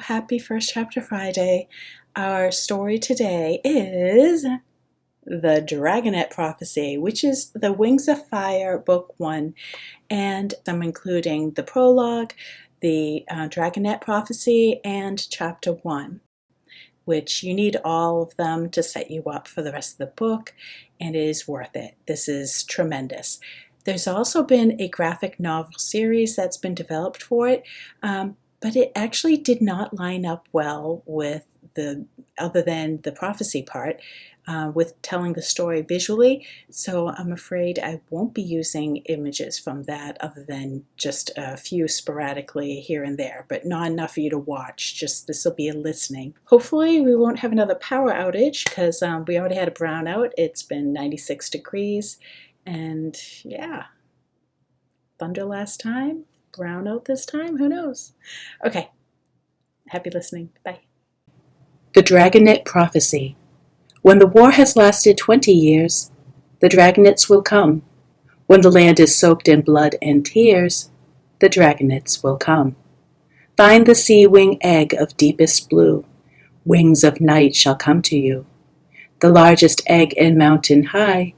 happy First Chapter Friday. Our story today is the Dragonet Prophecy, which is the Wings of Fire, Book 1, and I'm including the Prologue, the Dragonet Prophecy, and Chapter 1, which you need all of them to set you up for the rest of the book, and it is worth it. This is tremendous. There's also been a graphic novel series that's been developed for it, but it actually did not line up well with other than the prophecy part, with telling the story visually. So I'm afraid I won't be using images from that other than just a few sporadically here and there, but not enough for you to watch. Just this will be a listening. Hopefully we won't have another power outage because we already had a brownout. It's been 96 degrees and yeah, thunder last time. Brownout this time? Who knows? Okay. Happy listening. Bye. The Dragonet Prophecy. When the war has lasted 20 years, the dragonets will come. When the land is soaked in blood and tears, the dragonets will come. Find the sea-wing egg of deepest blue. Wings of night shall come to you. The largest egg in mountain high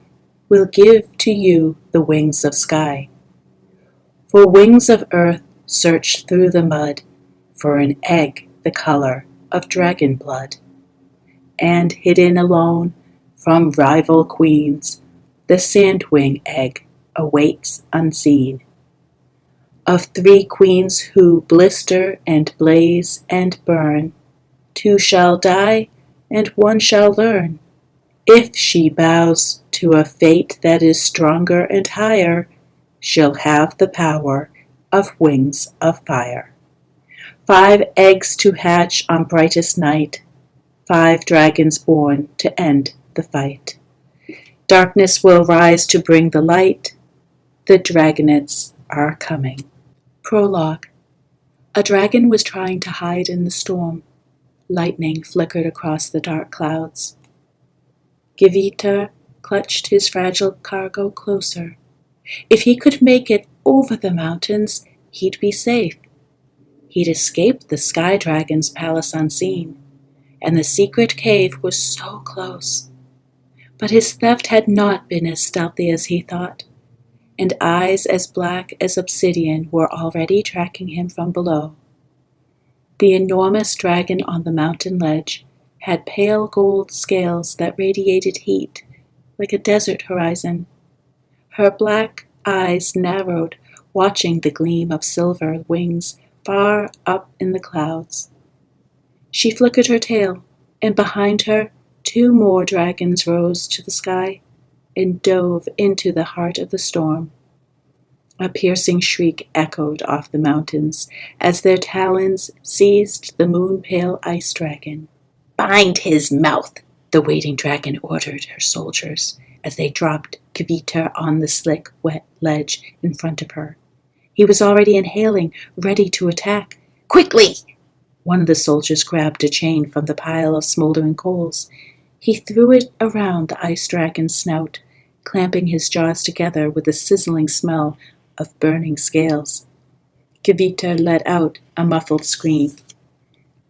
will give to you the wings of sky. For wings of earth search through the mud for an egg the color of dragon blood. And hidden alone from rival queens, the sandwing egg awaits unseen. Of 3 queens who blister and blaze and burn, 2 shall die and 1 shall learn. If she bows to a fate that is stronger and higher, she'll have the power of wings of fire. 5 eggs to hatch on brightest night, 5 dragons born to end the fight. Darkness will rise to bring the light. The dragonets are coming. Prologue. A dragon was trying to hide in the storm. Lightning flickered across the dark clouds. Givita clutched his fragile cargo closer. If he could make it over the mountains, he'd be safe. He'd escaped the sky dragon's palace unseen, and the secret cave was so close. But his theft had not been as stealthy as he thought, and eyes as black as obsidian were already tracking him from below. The enormous dragon on the mountain ledge had pale gold scales that radiated heat like a desert horizon. Her black eyes narrowed, watching the gleam of silver wings far up in the clouds. She flickered her tail, and behind her 2 more dragons rose to the sky and dove into the heart of the storm. A piercing shriek echoed off the mountains as their talons seized the moon-pale ice dragon. "Bind his mouth," the waiting dragon ordered her soldiers as they dropped Kavita on the slick, wet ledge in front of her. He was already inhaling, ready to attack. "Quickly!" One of the soldiers grabbed a chain from the pile of smoldering coals. He threw it around the ice dragon's snout, clamping his jaws together with a sizzling smell of burning scales. Kavita let out a muffled scream.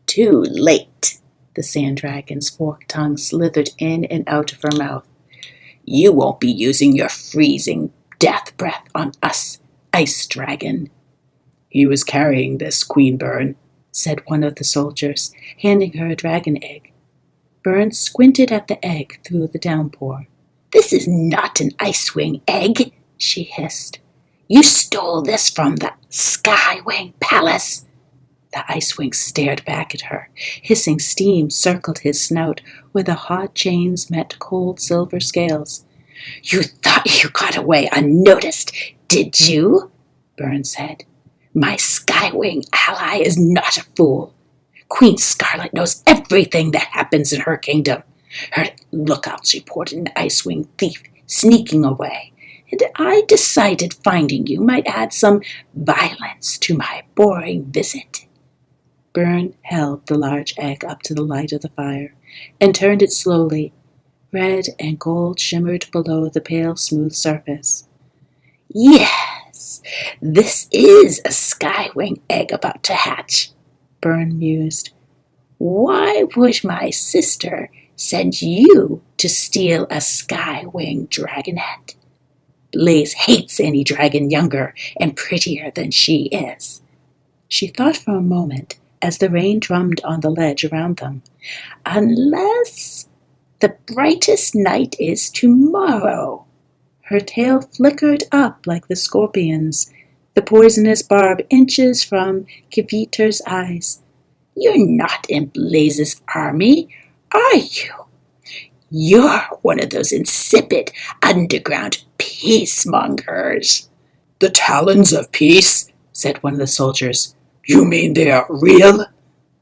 "Too late!" The sand dragon's forked tongue slithered in and out of her mouth. "You won't be using your freezing death breath on us, ice dragon." "He was carrying this, Queen Byrne," said one of the soldiers, handing her a dragon egg. Byrne squinted at the egg through the downpour. "This is not an Icewing egg," she hissed. "You stole this from the Skywing Palace." The Icewing stared back at her. Hissing steam circled his snout where the hot chains met cold silver scales. "You thought you got away unnoticed, did you?" Byrne said. "My Skywing ally is not a fool. Queen Scarlet knows everything that happens in her kingdom. Her lookouts reported an Icewing thief sneaking away, and I decided finding you might add some violence to my boring visit." Byrne held the large egg up to the light of the fire and turned it slowly. Red and gold shimmered below the pale, smooth surface. "Yes, this is a Skywing egg about to hatch. Byrne mused. Why would my sister send you to steal a sky-winged dragonet? Blaze hates any dragon younger and prettier than she is. She thought for a moment as the rain drummed on the ledge around them. Unless the brightest night is tomorrow. Her tail flickered up like the scorpion's, the poisonous barb inches from Kiviter's eyes. You're not in Blaze's army, are you? You're one of those insipid underground peacemongers. The Talons of Peace, said one of the soldiers. You mean they are real?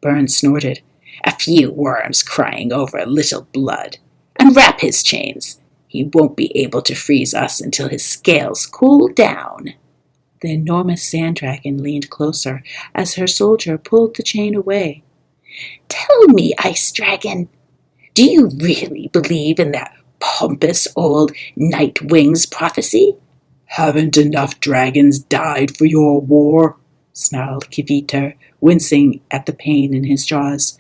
Byrne snorted. A few worms crying over a little blood. Unwrap his chains. He won't be able to freeze us until his scales cool down. The enormous sand dragon leaned closer as her soldier pulled the chain away. Tell me, Ice Dragon, do you really believe in that pompous old Nightwing's prophecy? Haven't enough dragons died for your war? Snarled Kiviter, wincing at the pain in his jaws.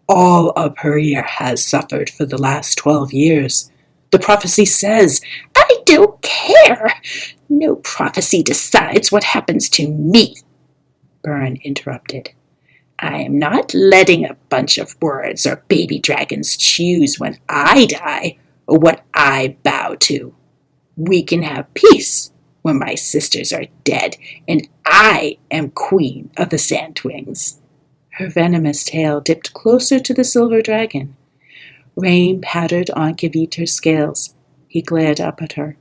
All of Peria has suffered for the last 12 years. The prophecy says, I don't care. No prophecy decides what happens to me, Byrne interrupted. I am not letting a bunch of words or baby dragons choose when I die or what I bow to. We can have peace when my sisters are dead and I am queen of the Sandwings. Her venomous tail dipped closer to the silver dragon. Rain pattered on Kiviter's scales. He glared up at her.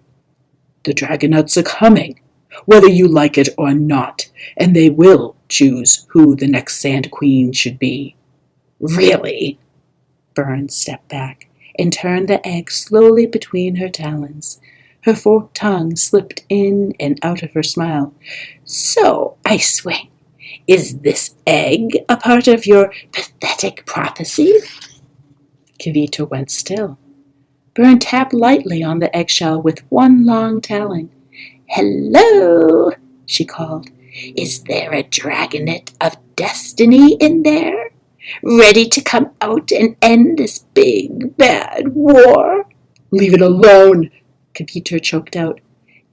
The dragonets are coming, whether you like it or not, and they will choose who the next Sand Queen should be. Really? Byrne stepped back and turned the egg slowly between her talons. Her forked tongue slipped in and out of her smile. So, Icewing, is this egg a part of your pathetic prophecy? Kiviter went still. Byrne tapped lightly on the eggshell with one long talon. Hello, she called. Is there a dragonet of destiny in there? Ready to come out and end this big, bad war? Leave it alone, Kiviter choked out.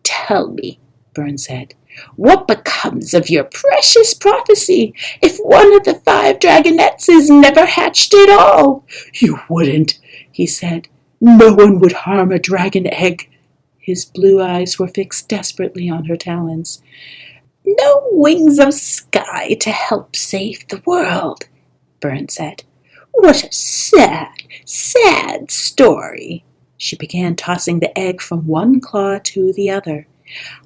Tell me, Byrne said, what becomes of your precious prophecy if one of the 5 dragonets is never hatched at all? You wouldn't, he said. No one would harm a dragon egg. His blue eyes were fixed desperately on her talons. No wings of sky to help save the world, Byrne said. What a sad, sad story. She began tossing the egg from one claw to the other.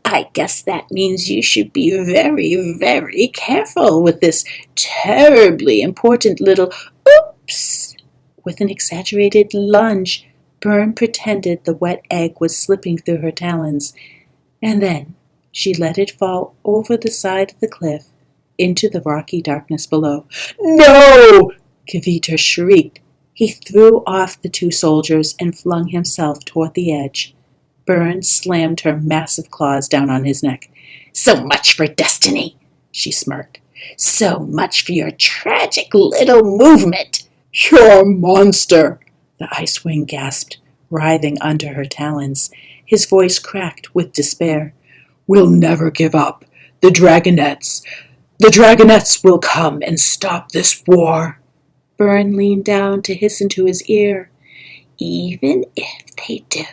I guess that means you should be very, very careful with this terribly important little oops. With an exaggerated lunge, Byrne pretended the wet egg was slipping through her talons, and then she let it fall over the side of the cliff into the rocky darkness below. No! Kiviter shrieked. He threw off the 2 soldiers and flung himself toward the edge. Byrne slammed her massive claws down on his neck. So much for destiny, she smirked. So much for your tragic little movement. You're a monster, the Icewing gasped, writhing under her talons. His voice cracked with despair. We'll never give up. The dragonets will come and stop this war. Byrne leaned down to hiss into his ear. Even if they do,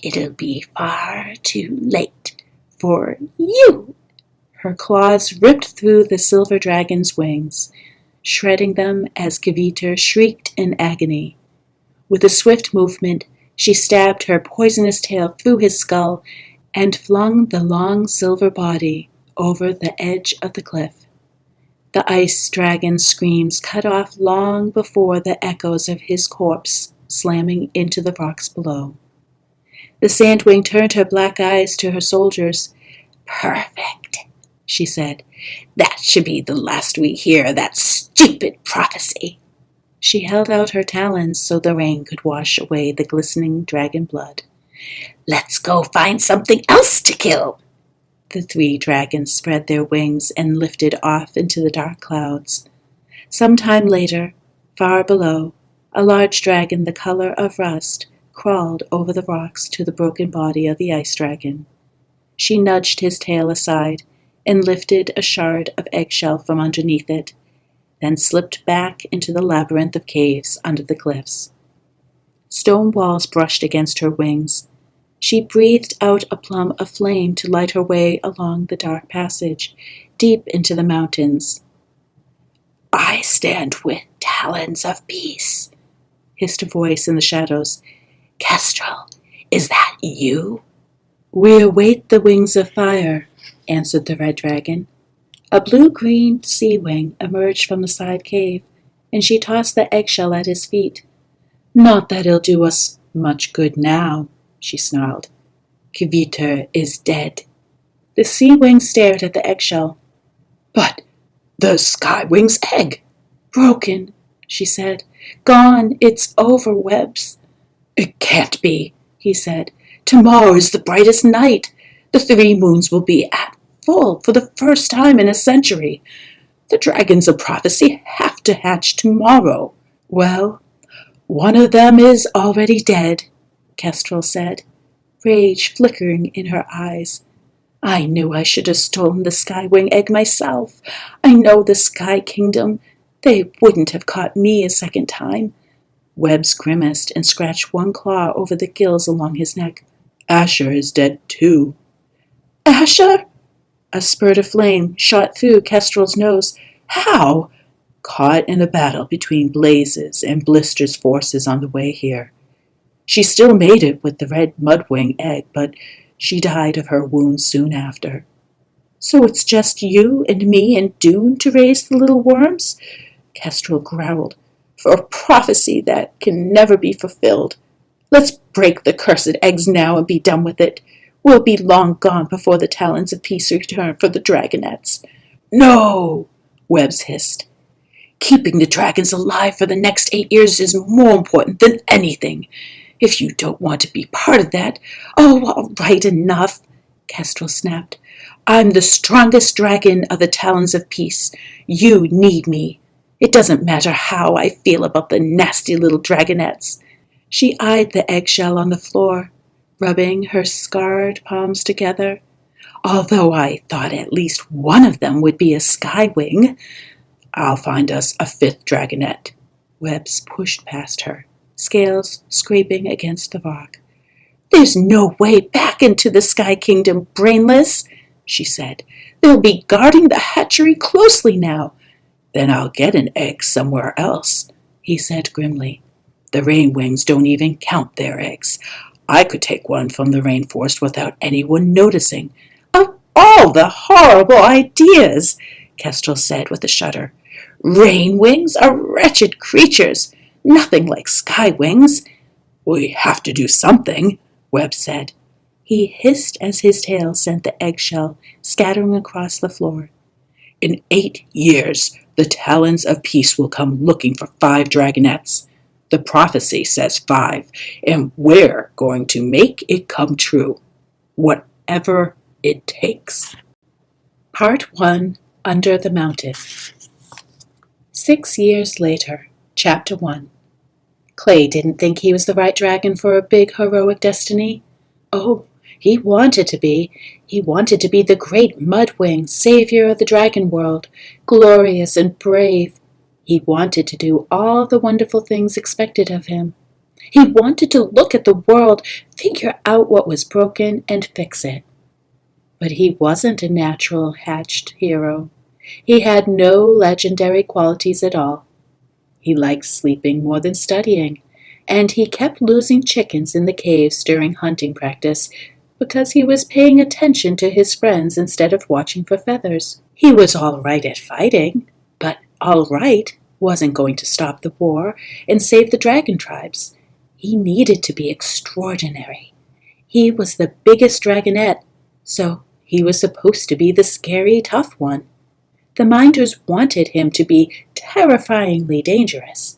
it'll be far too late for you. Her claws ripped through the silver dragon's wings, shredding them as Kiviter shrieked in agony. With a swift movement, she stabbed her poisonous tail through his skull and flung the long silver body over the edge of the cliff. The ice dragon's screams cut off long before the echoes of his corpse slamming into the rocks below. The Sandwing turned her black eyes to her soldiers. Perfect, she said. That should be the last we hear of that stupid prophecy. She held out her talons so the rain could wash away the glistening dragon blood. Let's go find something else to kill. The 3 dragons spread their wings and lifted off into the dark clouds. Some time later, far below, a large dragon the color of rust crawled over the rocks to the broken body of the ice dragon. She nudged his tail aside and lifted a shard of eggshell from underneath it, then slipped back into the labyrinth of caves under the cliffs. Stone walls brushed against her wings. She breathed out a plum of flame to light her way along the dark passage, deep into the mountains. "I stand with Talons of Peace," hissed a voice in the shadows. "Kestrel, is that you?" "We await the wings of fire," answered the red dragon. A blue-green sea wing emerged from the side cave, and she tossed the eggshell at his feet. "Not that it'll do us much good now," she snarled. "Kveter is dead." The sea wing stared at the eggshell. "But the Skywing's egg!" "Broken," she said. "Gone. It's over, Webs." "It can't be," he said. "Tomorrow is the brightest night. The 3 moons will be at full for the first time in a century. The Dragons of Prophecy have to hatch tomorrow." "Well, one of them is already dead," Kestrel said, rage flickering in her eyes. "I knew I should have stolen the Skywing egg myself. I know the Sky Kingdom. They wouldn't have caught me a second time." Webbs grimaced and scratched one claw over the gills along his neck. "Asher is dead too." "Asher?" A spurt of flame shot through Kestrel's nose. "How?" "Caught in a battle between Blazes and Blister's forces on the way here. She still made it with the red mudwing egg, but she died of her wounds soon after." "So it's just you and me and Dune to raise the little worms?" Kestrel growled. "For a prophecy that can never be fulfilled. Let's break the cursed eggs now and be done with it. We'll be long gone before the Talons of Peace return for the dragonets." "No!" Webbs hissed. "Keeping the dragons alive for the next 8 years is more important than anything. If you don't want to be part of that..." "Oh, all right, enough," Kestrel snapped. "I'm the strongest dragon of the Talons of Peace. You need me. It doesn't matter how I feel about the nasty little dragonets." She eyed the eggshell on the floor, rubbing her scarred palms together. "Although I thought at least one of them would be a Skywing." "I'll find us a 5th dragonet." Webbs pushed past her, scales scraping against the rock. "There's no way back into the Sky Kingdom, brainless," she said. "They'll be guarding the hatchery closely now." "Then I'll get an egg somewhere else," he said grimly. "The Rainwings don't even count their eggs. I could take one from the rainforest without anyone noticing." "Of all the horrible ideas," Kestrel said with a shudder. "Rainwings are wretched creatures, nothing like Skywings." "We have to do something," Webb said. He hissed as his tail sent the eggshell scattering across the floor. "In 8 years, the Talons of Peace will come looking for 5 dragonets. The prophecy says 5, and we're going to make it come true. Whatever it takes." Part 1, Under the Mountain. 6 years later, Chapter 1. Clay didn't think he was the right dragon for a big, heroic destiny. Oh, he wanted to be. He wanted to be the great Mudwing, savior of the dragon world, glorious and brave. He wanted to do all the wonderful things expected of him. He wanted to look at the world, figure out what was broken, and fix it. But he wasn't a natural hatched hero. He had no legendary qualities at all. He liked sleeping more than studying, and he kept losing chickens in the caves during hunting practice because he was paying attention to his friends instead of watching for feathers. He was all right at fighting, but all right wasn't going to stop the war and save the dragon tribes. He needed to be extraordinary. He was the biggest dragonet, so he was supposed to be the scary, tough one. The Minders wanted him to be terrifyingly dangerous.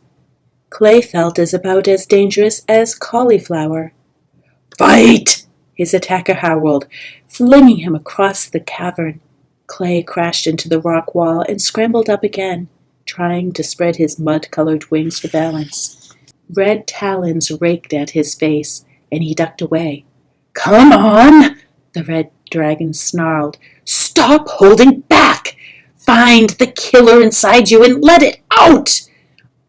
Clay felt about as dangerous as cauliflower. "Fight!" his attacker howled, flinging him across the cavern. Clay crashed into the rock wall and scrambled up again. trying to spread his mud-colored wings for balance. Red talons raked at his face, and he ducked away. "Come on!" the red dragon snarled. "Stop holding back! Find the killer inside you and let it out!"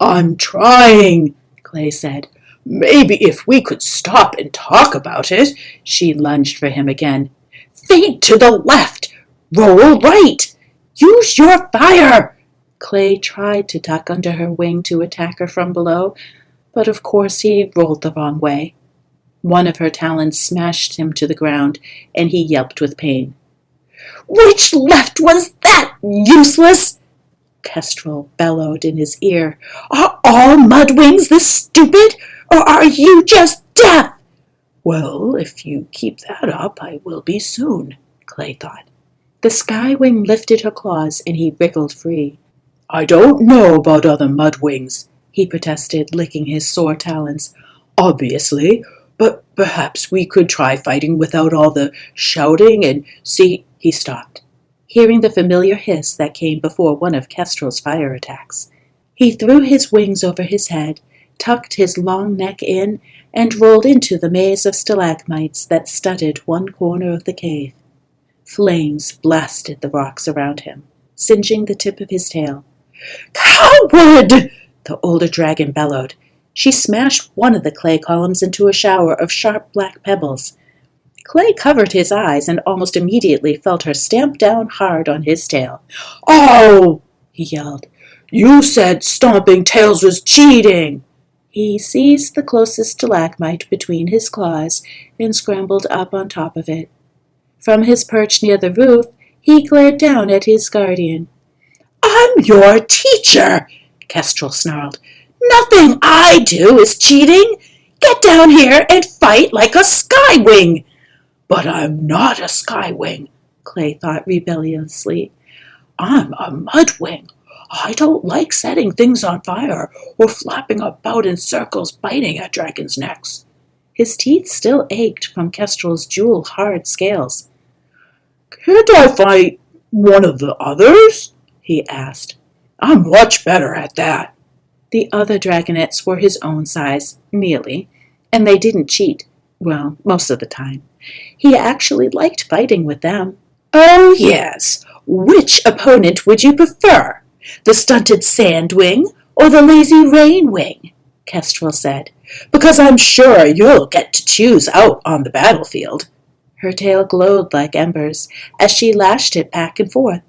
"I'm trying," Clay said. "Maybe if we could stop and talk about it." She lunged for him again. "Feet to the left! Roll right! Use your fire!" Clay tried to duck under her wing to attack her from below, but of course he rolled the wrong way. One of her talons smashed him to the ground, and he yelped with pain. "Which left was that, useless?" Kestrel bellowed in his ear. "Are all mudwings this stupid, or are you just deaf?" "Well, if you keep that up, I will be soon," Clay thought. The skywing lifted her claws, and he wriggled free. "I don't know about other mudwings," he protested, licking his sore talons. "Obviously, but perhaps we could try fighting without all the shouting and see—" He stopped, hearing the familiar hiss that came before one of Kestrel's fire attacks. He threw his wings over his head, tucked his long neck in, and rolled into the maze of stalagmites that studded one corner of the cave. Flames blasted the rocks around him, singeing the tip of his tail. "Coward!" the older dragon bellowed. She smashed one of the clay columns into a shower of sharp black pebbles. Clay covered his eyes and almost immediately felt her stamp down hard on his tail. "Oh!" he yelled. "You said stomping tails was cheating!" He seized the closest stalagmite between his claws and scrambled up on top of it. From his perch near the roof, he glared down at his guardian. "I'm your teacher!" Kestrel snarled. "Nothing I do is cheating! Get down here and fight like a skywing!" "But I'm not a skywing," Clay thought rebelliously. "I'm a mudwing. I don't like setting things on fire or flapping about in circles biting at dragons' necks." His teeth still ached from Kestrel's jewel-hard scales. "Can't I fight one of the others?" he asked. "I'm much better at that." The other dragonets were his own size, nearly, and they didn't cheat. Well, most of the time. He actually liked fighting with them. "Oh, yes. Which opponent would you prefer? The stunted sandwing or the lazy rainwing?" Kestrel said. "Because I'm sure you'll get to choose out on the battlefield." Her tail glowed like embers as she lashed it back and forth.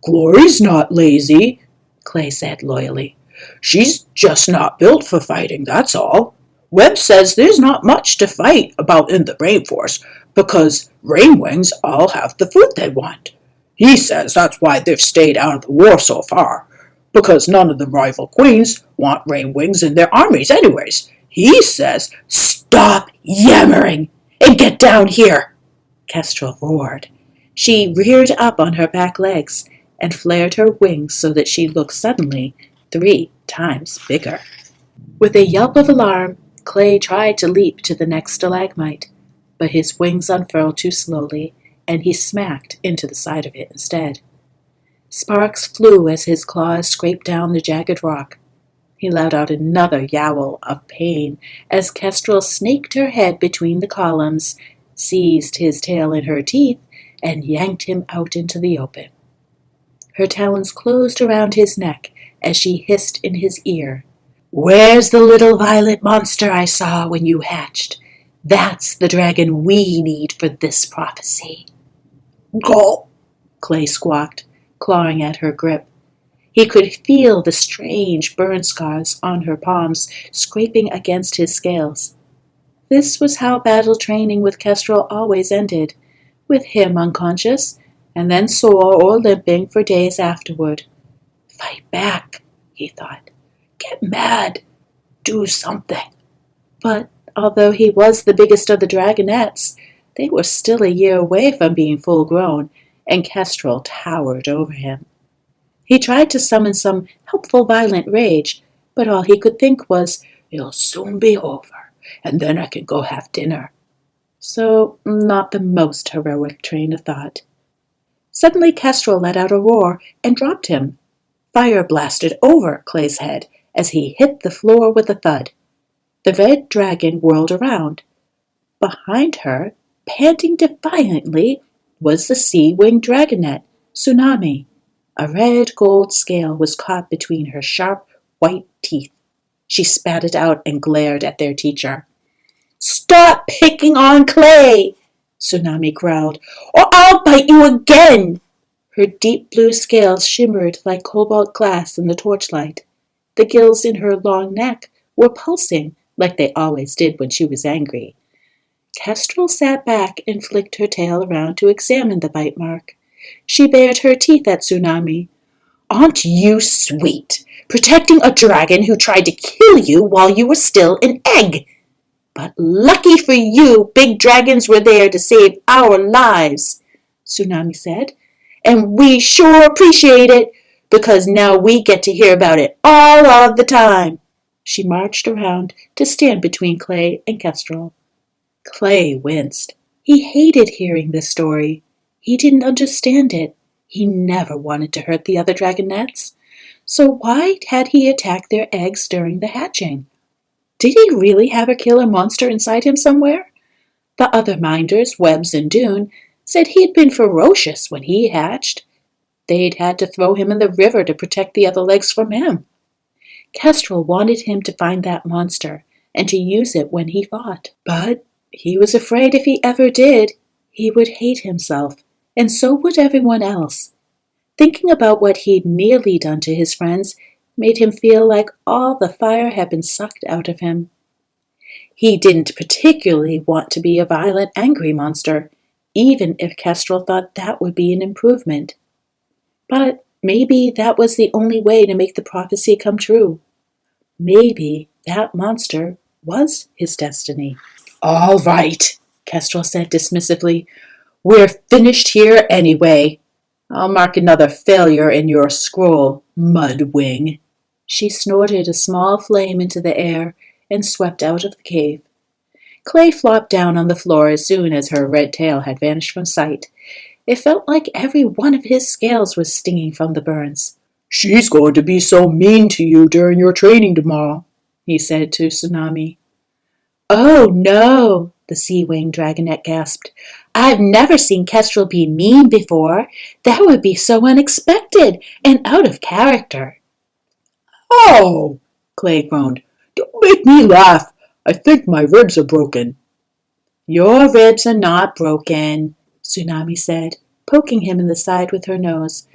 "Glory's not lazy," Clay said loyally. "She's just not built for fighting, that's all. Webb says there's not much to fight about in the rainforest because rainwings all have the food they want. He says that's why they've stayed out of the war so far, because none of the rival queens want rainwings in their armies anyways. He says, stop yammering and get down here." Kestrel roared. She reared up on her back legs and flared her wings so that she looked suddenly 3 times bigger. With a yelp of alarm, Clay tried to leap to the next stalagmite, but his wings unfurled too slowly, and he smacked into the side of it instead. Sparks flew as his claws scraped down the jagged rock. He let out another yowl of pain as Kestrel snaked her head between the columns, seized his tail in her teeth, and yanked him out into the open. Her talons closed around his neck as she hissed in his ear. "Where's the little violet monster I saw when you hatched? That's the dragon we need for this prophecy." "Gulp," Clay squawked, clawing at her grip. He could feel the strange burn scars on her palms scraping against his scales. This was how battle training with Kestrel always ended, with him unconscious, and then sore or limping for days afterward. Fight back, he thought. Get mad. Do something. But although he was the biggest of the dragonets, they were still a year away from being full grown, and Kestrel towered over him. He tried to summon some helpful violent rage, but all he could think was, "It'll soon be over, and then I can go have dinner." So, not the most heroic train of thought. Suddenly Kestrel let out a roar and dropped him. Fire blasted over Clay's head as he hit the floor with a thud. The red dragon whirled around. Behind her, panting defiantly, was the sea-winged dragonet, Tsunami. A red gold scale was caught between her sharp white teeth. She spat it out and glared at their teacher. "Stop picking on Clay!" Tsunami growled, "or I'll bite you again!" Her deep blue scales shimmered like cobalt glass in the torchlight. The gills in her long neck were pulsing like they always did when she was angry. Kestrel sat back and flicked her tail around to examine the bite mark. She bared her teeth at Tsunami. "Aren't you sweet, protecting a dragon who tried to kill you while you were still an egg? But lucky for you, big dragons were there to save our lives," Tsunami said. "And we sure appreciate it, because now we get to hear about it all of the time." She marched around to stand between Clay and Kestrel. Clay winced. He hated hearing this story. He didn't understand it. He never wanted to hurt the other dragonets. So why had he attacked their eggs during the hatching? Did he really have a killer monster inside him somewhere? The other minders, Webbs and Dune, said he'd been ferocious when he hatched. They'd had to throw him in the river to protect the other legs from him. Kestrel wanted him to find that monster and to use it when he fought. But he was afraid if he ever did, he would hate himself, and so would everyone else. Thinking about what he'd nearly done to his friends made him feel like all the fire had been sucked out of him. He didn't particularly want to be a violent, angry monster, even if Kestrel thought that would be an improvement. But maybe that was the only way to make the prophecy come true. Maybe that monster was his destiny. "All right," Kestrel said dismissively. "We're finished here anyway. I'll mark another failure in your scroll, Mudwing." She snorted a small flame into the air and swept out of the cave. Clay flopped down on the floor as soon as her red tail had vanished from sight. It felt like every one of his scales was stinging from the burns. "She's going to be so mean to you during your training tomorrow," he said to Tsunami. "Oh, no," the sea-winged dragonet gasped. "I've never seen Kestrel be mean before. That would be so unexpected and out of character." "Oh," Clay groaned. "Don't make me laugh. I think my ribs are broken." "Your ribs are not broken," Tsunami said, poking him in the side with her nose.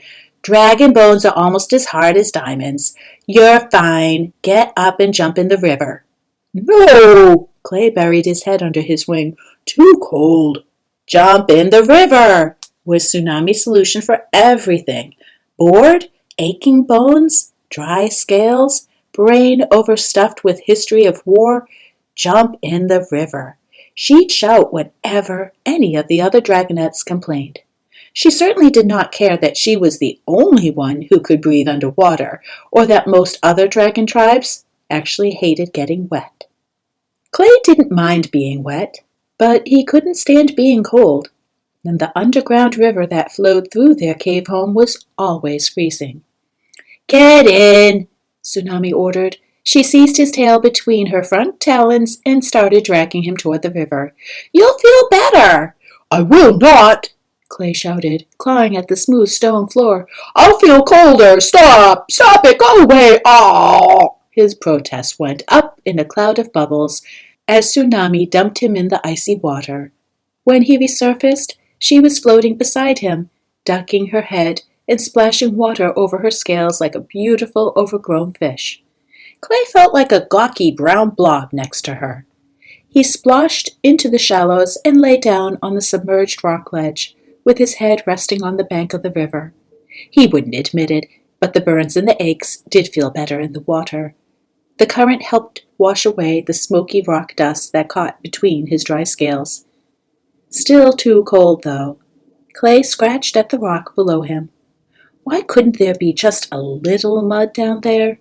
"Dragon bones are almost as hard as diamonds. You're fine. Get up and jump in the river." "No!" Clay buried his head under his wing. "Too cold." "Jump in the river," was Tsunami's solution for everything. Bored, aching bones, dry scales, brain overstuffed with history of war. Jump in the river. She'd shout whenever any of the other dragonets complained. She certainly did not care that she was the only one who could breathe underwater, or that most other dragon tribes actually hated getting wet. Clay didn't mind being wet, but he couldn't stand being cold, and the underground river that flowed through their cave home was always freezing. "Get in," Tsunami ordered. She seized his tail between her front talons and started dragging him toward the river. "You'll feel better." "I will not," Clay shouted, clawing at the smooth stone floor. "I'll feel colder. Stop! Stop it! Go away! Oh!" His protest went up in a cloud of bubbles as Tsunami dumped him in the icy water. When he resurfaced, she was floating beside him, ducking her head and splashing water over her scales like a beautiful overgrown fish. Clay felt like a gawky brown blob next to her. He splashed into the shallows and lay down on the submerged rock ledge, with his head resting on the bank of the river. He wouldn't admit it, but the burns and the aches did feel better in the water. The current helped wash away the smoky rock dust that caught between his dry scales. Still too cold, though. Clay scratched at the rock below him. Why couldn't there be just a little mud down there?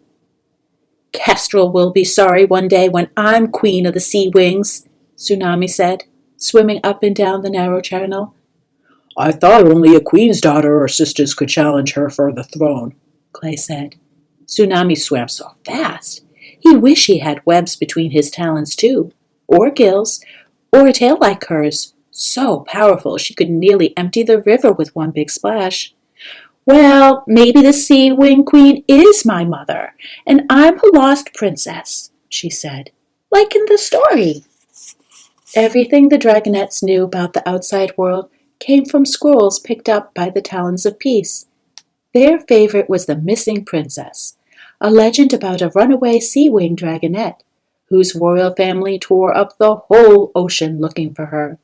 "Kestrel will be sorry one day when I'm queen of the sea wings," Tsunami said, swimming up and down the narrow channel. "I thought only a queen's daughter or sisters could challenge her for the throne," Clay said. Tsunami swam so fast. He wished he had webs between his talons too, or gills, or a tail like hers, so powerful she could nearly empty the river with one big splash. Well, maybe the Sea Wing Queen is my mother, and I'm a lost princess, she said, like in the story. Everything the dragonets knew about the outside world came from scrolls picked up by the Talons of Peace. Their favorite was the Missing Princess, a legend about a runaway sea-wing dragonet, whose royal family tore up the whole ocean looking for her.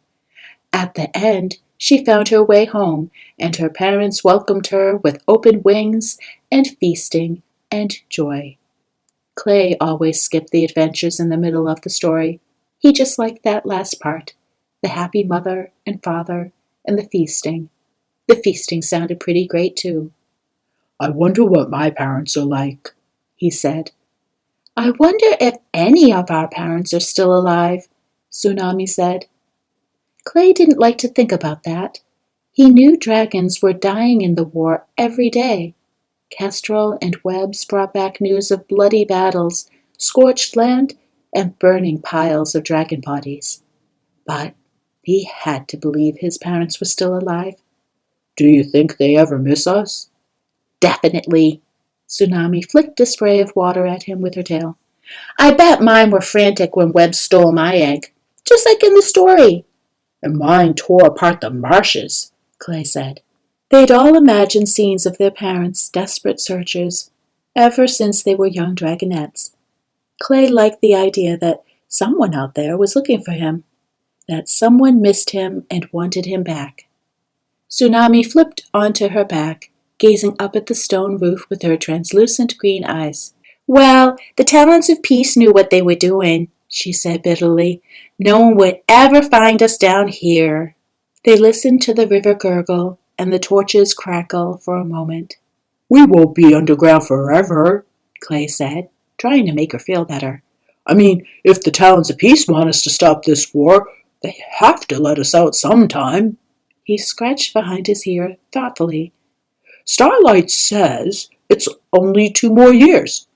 At the end, she found her way home, and her parents welcomed her with open wings and feasting and joy. Clay always skipped the adventures in the middle of the story. He just liked that last part, the happy mother and father and the feasting. The feasting sounded pretty great, too. I wonder what my parents are like, he said. I wonder if any of our parents are still alive, Tsunami said. Clay didn't like to think about that. He knew dragons were dying in the war every day. Kestrel and Webbs brought back news of bloody battles, scorched land, and burning piles of dragon bodies. But he had to believe his parents were still alive. Do you think they ever miss us? Definitely. Tsunami flicked a spray of water at him with her tail. I bet mine were frantic when Webb stole my egg, just like in the story. And mine tore apart the marshes, Clay said. They'd all imagined scenes of their parents, desperate searchers, ever since they were young dragonets. Clay liked the idea that someone out there was looking for him, that someone missed him and wanted him back. Tsunami flipped onto her back, gazing up at the stone roof with her translucent green eyes. Well, the Talons of Peace knew what they were doing, she said bitterly. No one would ever find us down here. They listened to the river gurgle and the torches crackle for a moment. We won't be underground forever, Clay said, trying to make her feel better. I mean, if the Talons of Peace want us to stop this war, they have to let us out sometime. He scratched behind his ear thoughtfully. Starlight says it's only 2 more years.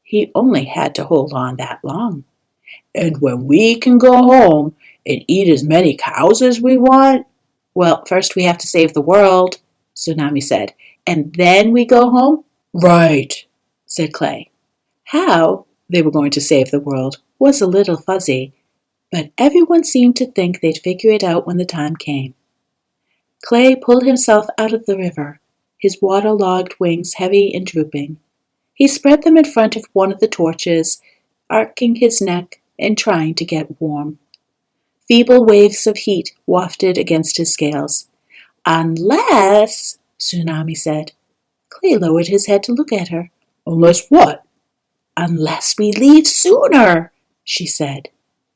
He only had to hold on that long. And when we can go home and eat as many cows as we want... Well, first we have to save the world, Tsunami said, and then we go home? Right, said Clay. How they were going to save the world was a little fuzzy, but everyone seemed to think they'd figure it out when the time came. Clay pulled himself out of the river, his waterlogged wings heavy and drooping. He spread them in front of one of the torches, arcing his neck and trying to get warm. Feeble waves of heat wafted against his scales. Unless, Tsunami said. Clay lowered his head to look at her. Unless what? Unless we leave sooner, she said.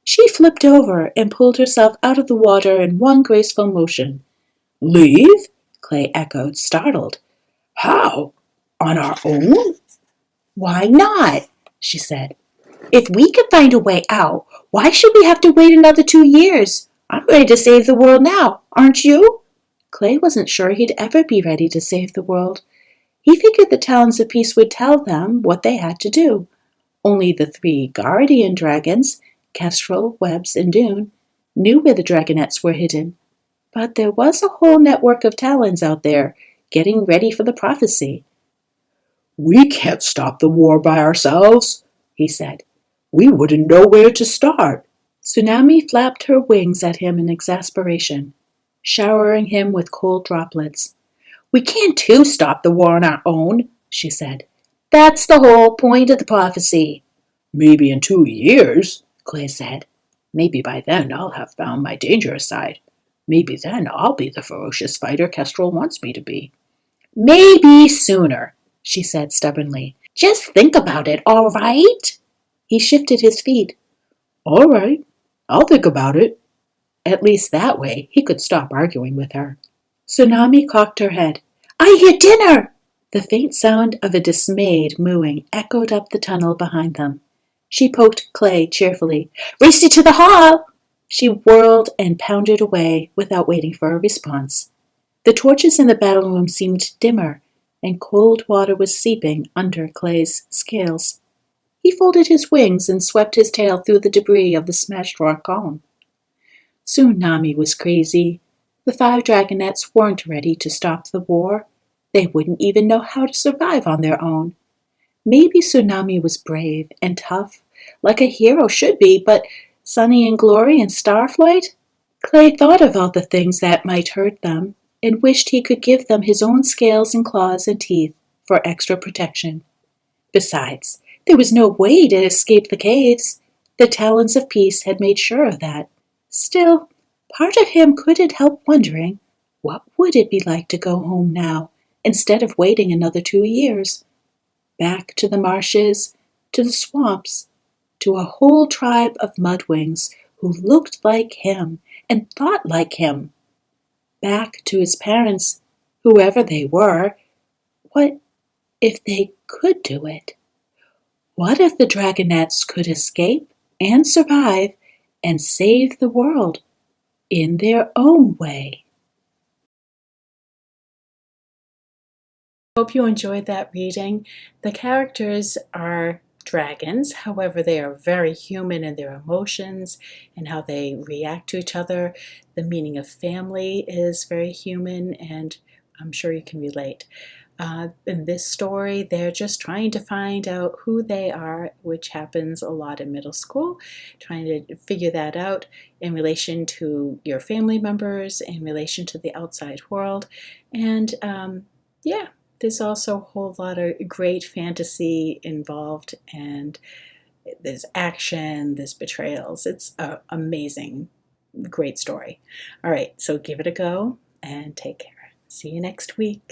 She flipped over and pulled herself out of the water in one graceful motion. Leave? Clay echoed, startled. How? On our own? Why not? She said. If we can find a way out, why should we have to wait another 2 years? I'm ready to save the world now, aren't you? Clay wasn't sure he'd ever be ready to save the world. He figured the Talons of Peace would tell them what they had to do. Only the 3 guardian dragons, Kestrel, Webbs, and Dune, knew where the dragonets were hidden. But there was a whole network of Talons out there, getting ready for the prophecy. We can't stop the war by ourselves, he said. We wouldn't know where to start. Tsunami flapped her wings at him in exasperation, showering him with cold droplets. We can't too stop the war on our own, she said. That's the whole point of the prophecy. Maybe in 2 years, Clay said. Maybe by then I'll have found my dangerous side. Maybe then I'll be the ferocious fighter Kestrel wants me to be. Maybe sooner, she said stubbornly. Just think about it, all right? He shifted his feet. All right, I'll think about it. At least that way he could stop arguing with her. Tsunami cocked her head. I hear dinner! The faint sound of a dismayed mooing echoed up the tunnel behind them. She poked Clay cheerfully. Race it to the hall! She whirled and pounded away without waiting for a response. The torches in the battle room seemed dimmer, and cold water was seeping under Clay's scales. He folded his wings and swept his tail through the debris of the smashed rock column. Soon Nami was crazy. The 5 dragonets weren't ready to stop the war. They wouldn't even know how to survive on their own. Maybe Tsunami was brave and tough, like a hero should be, but sunny and glory and starflight? Clay thought of all the things that might hurt them, and wished he could give them his own scales and claws and teeth for extra protection. Besides, there was no way to escape the caves. The Talons of Peace had made sure of that. Still, part of him couldn't help wondering, what would it be like to go home now, instead of waiting another 2 years? Back to the marshes, to the swamps, to a whole tribe of mudwings who looked like him and thought like him. Back to his parents, whoever they were. What if they could do it? What if the dragonets could escape and survive and save the world in their own way? Hope you enjoyed that reading. The characters are dragons, however, they are very human in their emotions and how they react to each other. The meaning of family is very human, and I'm sure you can relate. In this story, they're just trying to find out who they are, which happens a lot in middle school, trying to figure that out in relation to your family members, in relation to the outside world, and yeah. There's also a whole lot of great fantasy involved, and there's action, there's betrayals. It's an amazing, great story. All right, so give it a go and take care. See you next week.